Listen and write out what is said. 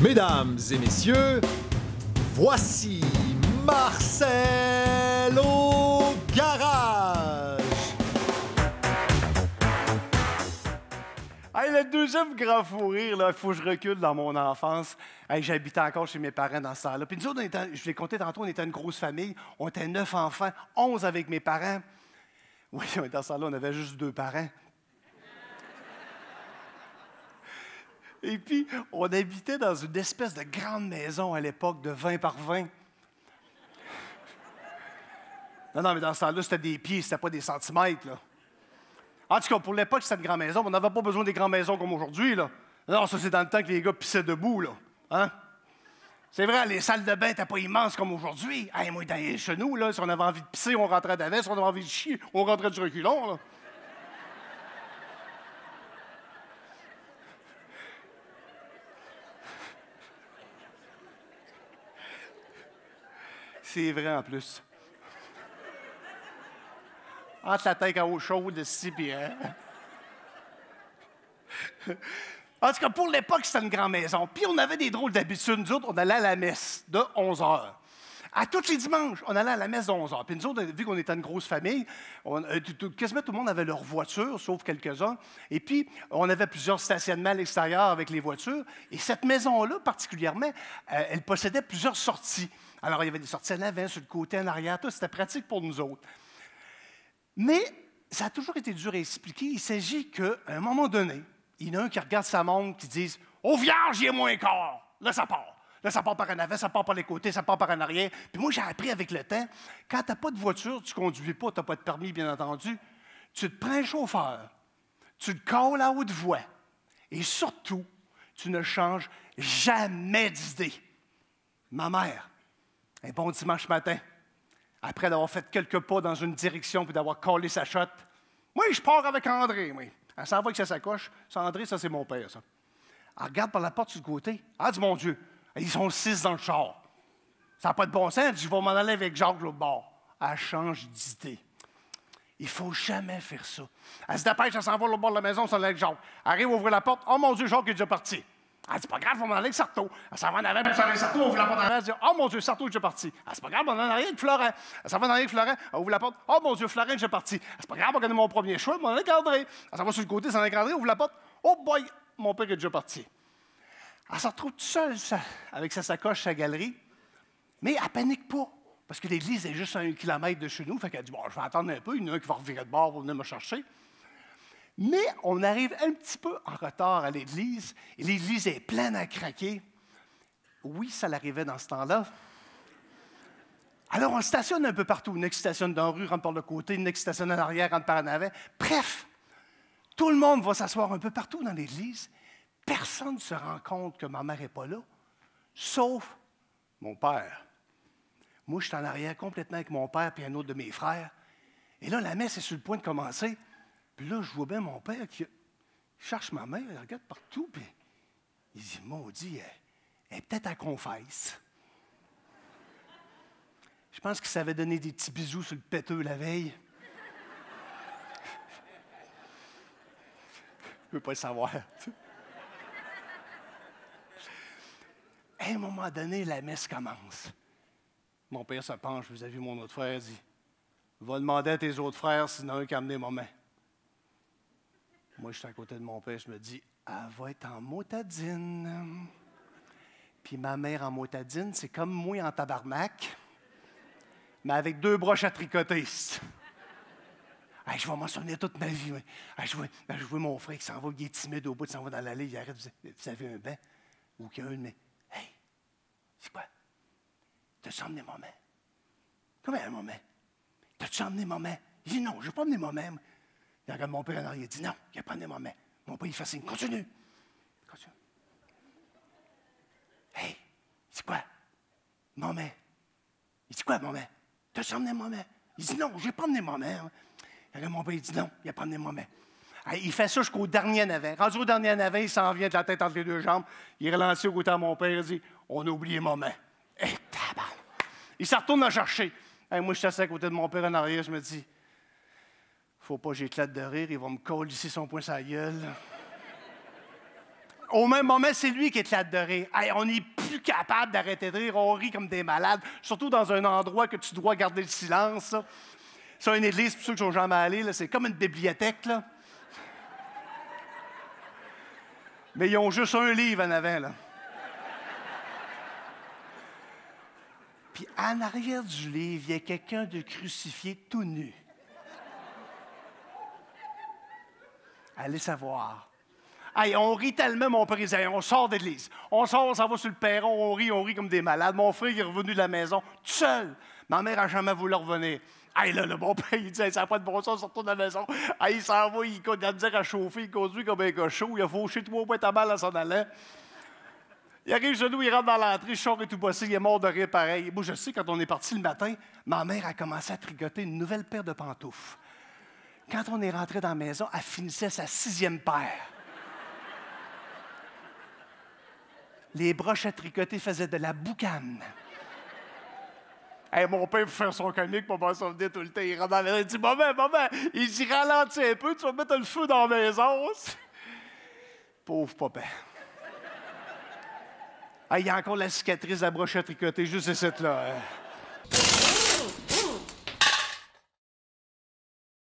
Mesdames et messieurs, voici Marcel au garage! Hey, le deuxième grand fou rire, il faut que je recule dans mon enfance. Hey, j'habitais encore chez mes parents dans ce temps-là. Puis nous autres, je l'ai compté tantôt, on était une grosse famille. On était 9 enfants, 11 avec mes parents. Oui, dans ce temps-là, on avait juste 2 parents. Et puis, on habitait dans une espèce de grande maison à l'époque de 20 par 20. Non, mais dans ce temps-là, c'était des pieds, c'était pas des centimètres, là. En tout cas, pour l'époque, c'était une grande maison. On n'avait pas besoin des grandes maisons comme aujourd'hui, là. Non, ça, c'est dans le temps que les gars pissaient debout, là. Hein? C'est vrai, les salles de bain n'étaient pas immenses comme aujourd'hui. Hey, moi, chez nous, là, si on avait envie de pisser, on rentrait d'avant. Si on avait envie de chier, on rentrait du reculon, là. C'est vrai, en plus. Entre la tête à eau chaude, ici, puis... En tout cas, pour l'époque, c'était une grande maison. Puis on avait des drôles d'habitudes. Nous autres, on allait à la messe de 11 h. À tous les dimanches, on allait à la messe de 11 h. Puis nous autres, vu qu'on était une grosse famille, quasiment tout le monde avait leur voiture, sauf quelques-uns. Et puis, on avait plusieurs stationnements à l'extérieur avec les voitures. Et cette maison-là, particulièrement, elle possédait plusieurs sorties. Alors, il y avait des sorties en avant, sur le côté, en arrière, tout. C'était pratique pour nous autres. Mais ça a toujours été dur à expliquer. Il s'agit qu'à un moment donné, il y en a un qui regarde sa montre, qui dit « Au vierge, il est moins quart. » Là, ça part. Là, ça part par en avant, ça part par les côtés, ça part par en arrière. Puis moi, j'ai appris avec le temps, quand tu n'as pas de voiture, tu ne conduis pas, tu n'as pas de permis, bien entendu, tu te prends un chauffeur, tu le calls à haute voix. Et surtout, tu ne changes jamais d'idée. Ma mère, un bon dimanche matin, après d'avoir fait quelques pas dans une direction puis d'avoir collé sa shot, moi, je pars avec André, moi. Elle s'en va avec sa sacoche. Ça, André, ça, c'est mon père, ça. Elle regarde par la porte sur le côté. Elle dit, mon Dieu, ils sont 6 dans le char. Ça n'a pas de bon sens. Elle dit, je vais m'en aller avec Jacques de l'autre bord. Elle change d'idée. Il ne faut jamais faire ça. Elle se dépêche, elle s'en va de l'autre bord de la maison, s'en va avec Jacques. Elle arrive, ouvre la porte. Oh mon Dieu, Jacques est déjà parti. Elle dit, pas grave, je vais m'en aller avec Sarto. Elle s'en va en avant, elle s'en va avec Sarto, ouvre la porte en arrière. Elle dit, oh mon Dieu, Sarto est déjà parti. Elle dit, pas grave, on en arrière avec Florent. Elle s'en va en arrière avec Florent, elle ouvre la porte. Oh mon Dieu, Florent est déjà parti. C'est pas grave, on connaît mon premier choix, mon avec André. Elle s'en va sur le côté, s'en va avec André, ouvre la porte. Oh boy, mon père est déjà parti. Elle se retrouve toute seule avec sa sacoche, sa galerie. Mais elle ne panique pas. Parce que l'église est juste à 1 kilomètre de chez nous. Fait qu'elle dit, bon, je vais attendre un peu. Il y en a un qui va revirer de bord pour venir me chercher. Mais on arrive un petit peu en retard à l'église. Et l'église est pleine à craquer. Oui, ça l'arrivait dans ce temps-là. Alors, on stationne un peu partout. Une qui stationne dans la rue, rentre par le côté. Une qui stationne en arrière, rentre par en avant. Bref, tout le monde va s'asseoir un peu partout dans l'église. Personne ne se rend compte que ma mère n'est pas là, sauf mon père. Moi, je suis en arrière complètement avec mon père et un autre de mes frères. Et là, la messe est sur le point de commencer. Puis là, je vois bien mon père qui cherche ma mère, il regarde partout, puis il dit, maudit, elle est peut-être à confesse. Je pense qu'il savait donner des petits bisous sur le péteux la veille. Je ne veux pas le savoir. À un moment donné, la messe commence. Mon père se penche vis-à-vis de mon autre frère et dit, va demander à tes autres frères s'il y en a un qui a amené maman. Moi, je suis à côté de mon père, je me dis, elle va être en motadine. Puis ma mère en motadine, c'est comme moi en tabarnak, mais avec 2 broches à tricoter. Hey, je vais m'en souvenir toute ma vie. Hey, je vois mon frère qui s'en va, il est timide au bout, il s'en va dans l'allée, il arrête, vous avez un banc? Ou qu'il y a un, mais, hey, c'est quoi? T'as-tu emmené maman? Comment un maman? T'as-tu emmené maman? Il dit non, je n'ai pas emmené maman. Il regarde mon père en arrière, il dit non, il n'a pas emmené maman. Mon père, il fait signe, continue. Continue. Hey, c'est quoi? Maman. Il dit quoi, maman? T'as-tu emmené maman? Il dit non, je n'ai pas emmené maman. Il regarde mon père, il dit non, il n'a pas emmené maman. Hey, il fait ça jusqu'au dernier navet. Rendu au dernier navet, il s'en vient de la tête entre les 2 jambes. Il est relancé au côté de mon père, il dit on a oublié maman. Et tabarnak! Il se retourne à chercher. Hey, moi, je suis assis à côté de mon père en arrière, je me dis, faut pas que j'éclate de rire, il va me coller ici son poing sur la gueule. Au même moment, c'est lui qui éclate de rire. Hey, on n'est plus capable d'arrêter de rire. On rit comme des malades, surtout dans un endroit que tu dois garder le silence. Ça, c'est une église, pour ceux qui sont jamais allés, là, c'est comme une bibliothèque. Là. Mais ils ont juste un livre en avant. Là. Puis en arrière du livre, il y a quelqu'un de crucifié tout nu. Allez savoir. Hey, on rit tellement, mon père, il disait, on sort de l'église. On sort, on s'en va sur le perron, on rit comme des malades. Mon frère, il est revenu de la maison, tout seul. Ma mère n'a jamais voulu revenir. Hey, là, le bon père, il dit, hey, ça n'a pas de bon sens, sortons de la maison. Hey, il s'en va, il a de la misère à chauffer, il conduit comme un gars chaud, il a fauché 3 points à balle en s'en allant. Il arrive chez nous, il rentre dans l'entrée, le char est tout bossé, il est mort de rire pareil. Moi, je sais, quand on est parti le matin, ma mère a commencé à tricoter une nouvelle paire de pantoufles. Quand on est rentré dans la maison, elle finissait sa 6e paire. Les broches à tricoter faisaient de la boucane. Hey, mon père, pour faire son comique, mon père s'en venait tout le temps. Il rentre dans la maison, il dit, maman, il dit, ralentis un peu, tu vas mettre le feu dans la maison. Pauvre papa. Hey, il y a encore la cicatrice de la broche à tricoter, juste cette là.